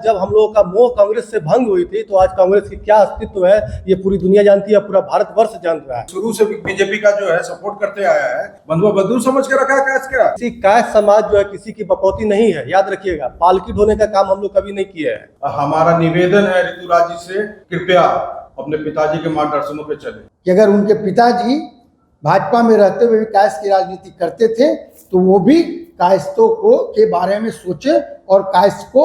जब हम लोगों का मोह कांग्रेस से भंग हुई थी, तो आज कांग्रेस की क्या अस्तित्व है ये पूरी दुनिया जानती है, पूरा भारतवर्ष जान रहा है। शुरू से बीजेपी का जो है सपोर्ट करते आया है, बंधुआ बंधु समझ के रखा है कैश क्या। किसी कायस्थ समाज जो है किसी की बपौती नहीं है, याद रखिएगा। पालकी ढोने का काम हम लोग कभी नहीं किए हैं। हमारा निवेदन है ऋतुराज जी से, कृपया अपने पिताजी के मार्गदर्शनों पे चले। कि अगर उनके पिताजी भाजपा में रहते हुए भी कायस्थ की राजनीति करते थे तो वो भी कायस्थों को के बारे में सोचे और कायस्थ को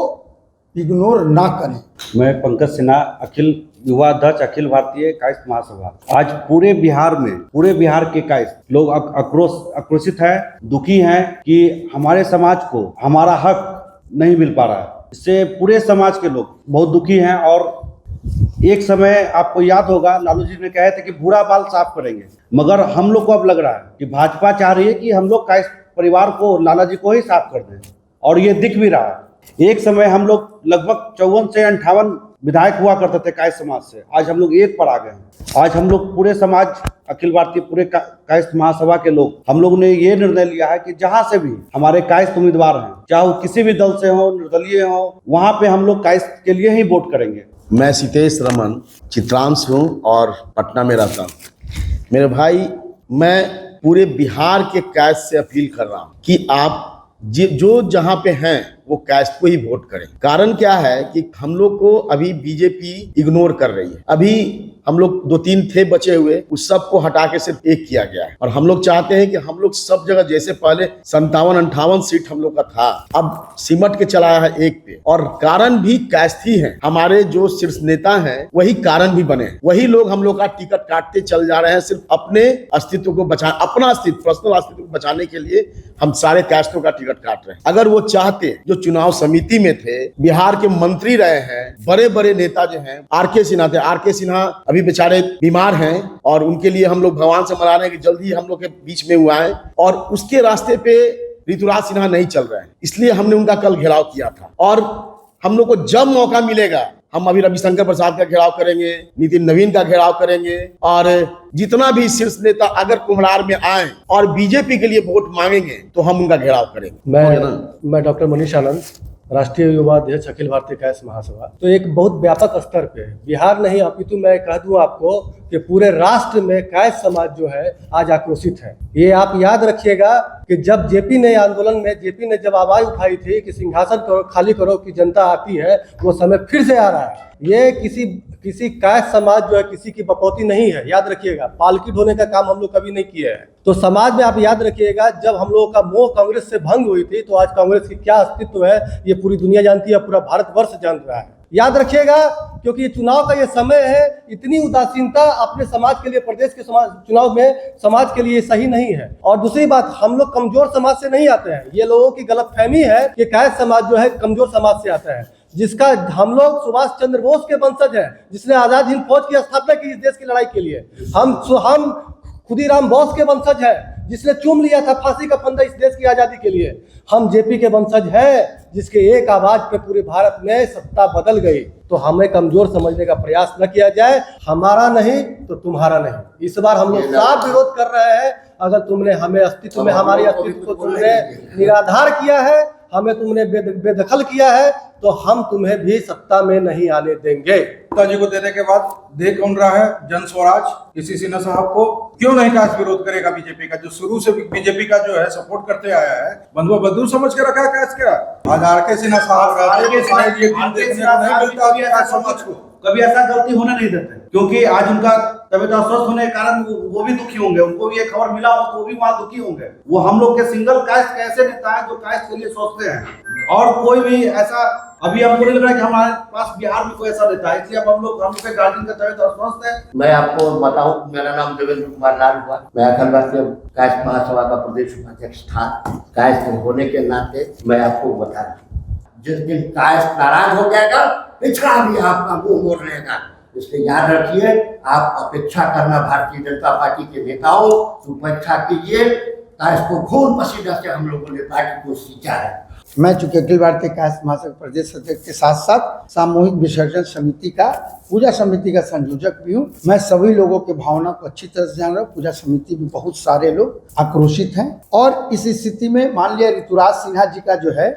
इग्नोर ना करें। मैं पंकज सिन्हा, अखिल युवा अध्यक्ष, अखिल भारतीय कायस्थ महासभा। आज पूरे बिहार के कायस्थ लोग आक्रोशित हैं, दुखी हैं कि हमारे समाज को हमारा हक नहीं मिल पा रहा है। इससे पूरे समाज के लोग बहुत दुखी हैं। और एक समय आपको याद होगा, लालू जी ने कहे थे कि भूरा बाल साफ करेंगे, मगर हम लोग को अब लग रहा है कि भाजपा चाह रही है कि हम लोग कायस्थ परिवार को, लाला जी को ही साफ कर दें। और ये दिख भी रहा है। एक समय हम लोग लगभग 54 से 58 विधायक हुआ करते थे कायस्थ समाज से, आज हम लोग एक पर आ गए हैं। आज हम लोग पूरे समाज, अखिल भारतीय पूरे कायस्थ महासभा के लोग, हम लोग ने ये निर्णय लिया है कि जहां से भी हमारे कायस्थ उम्मीदवार हैं, चाहे वो किसी भी दल से हो, निर्दलीय हो, वहां पे हम लोग कायस्थ के लिए ही वोट करेंगे। मैं सीतेश रमन चित्रांश से हूँ और पटना में रहता हूँ। मेरे भाई, मैं पूरे बिहार के कायस्थ से अपील कर रहा हूँ कि आप जो जहाँ पे हैं वो कायस्थ को ही वोट करें। कारण क्या है कि हम लोग को अभी बीजेपी इग्नोर कर रही है। अभी हम लोग 2-3 थे बचे हुए, उस सब को हटा के सिर्फ एक किया गया है। और हम लोग चाहते हैं कि हम लोग सब जगह, जैसे पहले 57-58 सीट हम लोग का था, अब सिमट के चलाया है एक पे। और कारण भी कायस्थ ही है। हमारे जो शीर्ष नेता हैं वही कारण भी बने, वही लोग हम लोग का टिकट काटते चल जा रहे हैं, सिर्फ अपने अस्तित्व को बचा, अपना अस्तित्व, पर्सनल अस्तित्व को बचाने के लिए हम सारे कायस्थों का टिकट काट रहे हैं। अगर वो चाहते, जो चुनाव समिति में थे, बिहार के मंत्री रहे हैं, बड़े बड़े नेता जो हैं, आर.के. सिन्हा थे, आर.के. सिन्हा अभी बेचारे बीमार हैं और उनके लिए हम लोग भगवान से मना रहे हैं कि जल्दी हम लोग के बीच में हुआ है। और उसके रास्ते पे ऋतुराज सिन्हा नहीं चल रहे हैं, इसलिए हमने उनका कल घेराव किया था। और हम लोग को जब मौका मिलेगा, हम अभी रविशंकर प्रसाद का घेराव करेंगे, नितिन नवीन का घेराव करेंगे, और जितना भी शीर्ष नेता अगर कुम्हरार में आए और बीजेपी के लिए वोट मांगेंगे तो हम उनका घेराव करेंगे। मैं डॉक्टर मनीष आनंद, राष्ट्रीय युवा अध्यक्ष, अखिल भारतीय कायस्थ महासभा। तो एक बहुत व्यापक स्तर पे, बिहार नहीं अपितु मैं कह दूं आपको कि पूरे राष्ट्र में कायस्थ समाज जो है आज आक्रोशित है। ये आप याद रखिएगा कि जब जेपी ने आंदोलन में, जेपी ने जब आवाज उठाई थी कि सिंहासन खाली करो कि जनता आती है, वो समय फिर से आ रहा है। ये किसी कायस्थ समाज जो है किसी की बपौती नहीं है, याद रखिएगा। पालकी ढोने का काम हम लोग कभी नहीं किए हैं। तो समाज में आप याद रखिएगा, जब हम लोगों का मोह कांग्रेस से भंग हुई थी, तो आज कांग्रेस की क्या अस्तित्व है ये पूरी दुनिया जानती है, पूरा भारतवर्ष जान रहा है। याद रखिएगा, क्योंकि चुनाव का ये समय है। इतनी उदासीनता अपने समाज के लिए, प्रदेश के समाज चुनाव में समाज के लिए सही नहीं है। और दूसरी बात, हम लोग कमजोर समाज से नहीं आते हैं। ये लोगों की गलतफहमी है कि कायस्थ समाज जो है कमजोर समाज से आता है, जिसका हम लोग सुभाष चंद्र बोस के वंशज हैं, जिसने आजाद हिंद फौज की स्थापना की इस देश की लड़ाई के लिए। हम खुदीराम बोस के वंशज हैं, जिसने चूम लिया था फांसी का फंदा इस देश की आजादी के लिए। हम जेपी के वंशज हैं, जिसके एक आवाज पे पूरे भारत में सत्ता बदल गई। तो हमें कमजोर समझने का प्रयास न किया जाए। हमारा नहीं तो तुम्हारा नहीं। इस बार हम लोग साफ विरोध कर रहे हैं। अगर तुमने हमें अस्तित्व में, हमारे अस्तित्व को तुमने निराधार किया है, हमें तुमने बेदखल किया है, तो हम तुम्हें भी सत्ता में नहीं आने देंगे। पिताजी को देने के बाद देख कौन रहा है जन स्वराज इसी सिन्हा साहब को, क्यों नहीं कायस्थ विरोध करेगा बीजेपी का, जो शुरू से बीजेपी का जो है सपोर्ट करते आया है, बंधुआ बंधु समझ के रखा है कायस्थ क्या। आज आर.के. सिन्हा साहब समाज को कभी ऐसा गलती होने नहीं देते, क्योंकि आज उनका तबीयत अस्वस्थ होने के कारण वो भी दुखी होंगे। उनको भी ये खबर मिला हो तो वो भी वहां दुखी होंगे। वो हम लोग के सिंगल कायस्थ कैसे नेता है जो कायस्थ के लिए सोचते हैं। और कोई भी ऐसा, अभी हमको नहीं लग रहा है कि हमारे पास बिहार में कोई ऐसा नेता है, इसलिए अब हम लोग के गार्जियन का तबीयत अस्वस्थ है। मैं आपको बताऊं, मेरा नाम देवेंद्र कुमार लाल हुआ। मैं अखिल भारतीय कायस्थ महासभा का प्रदेश उपाध्यक्ष था। कायस्थ होने के नाते मैं आपको बता रहा हूँ, जिस दिन कायस्थ नाराज हो जाएगा, पिछड़ा भी आपका मुंह मोड़ लेगा। इसलिए याद रखिए, आप अपेक्षा करना भारतीय जनता पार्टी के नेताओं, उपेक्षा कीजिए। कायस्थ को खून पसीना से हम लोगों ने पार्टी को सींचा है। मैं चूंकि अखिल भारतीय कायस्थ महासभा प्रदेश अध्यक्ष के साथ साथ सामूहिक विसर्जन समिति का, पूजा समिति का संयोजक भी हूँ। मैं सभी लोगों के भावना को अच्छी तरह से जान रहा हूँ। पूजा समिति में बहुत सारे लोग आक्रोशित हैं। और इस स्थिति में मान लिया ऋतुराज सिन्हा जी का जो है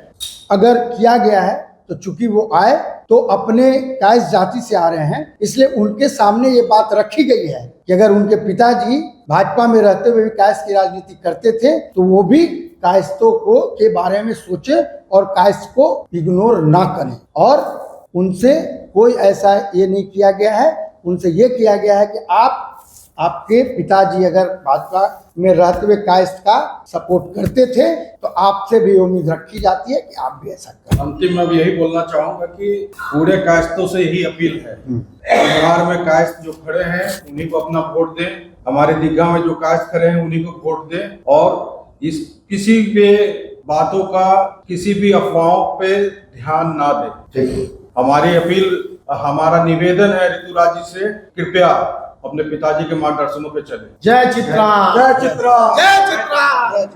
अगर किया गया है, तो चूंकि वो आए तो अपने कायस्थ जाति से आ रहे हैं, इसलिए उनके सामने ये बात रखी गई है कि अगर उनके पिताजी भाजपा में रहते हुए भी कायस्थ की राजनीति करते थे तो वो भी कायस्थों को के बारे में सोचे और कायस्थ को इग्नोर ना करें। और उनसे कोई ऐसा ये नहीं किया गया है, उनसे ये किया गया है कि आपके पिताजी अगर भाजपा में रहते हुए कायस्थ का सपोर्ट करते थे तो आपसे भी उम्मीद रखी जाती है कि आप भी ऐसा करें। अंतिम में भी यही बोलना चाहूंगा कि पूरे कायस्थों से यही अपील है, बिहार में कायस्थ जो खड़े हैं उन्हीं को अपना वोट दें, हमारे दीघा में जो कायस्थ खड़े हैं उन्हीं को वोट दें, और इस किसी भी बातों का, किसी भी अफवाहों पे ध्यान ना दें। हमारी अपील, हमारा निवेदन है ऋतुराज जी से, कृपया अपने पिताजी के मार्गदर्शनों पे चले। जय चित्रांश। जय चित्रा। जय चित्रांश।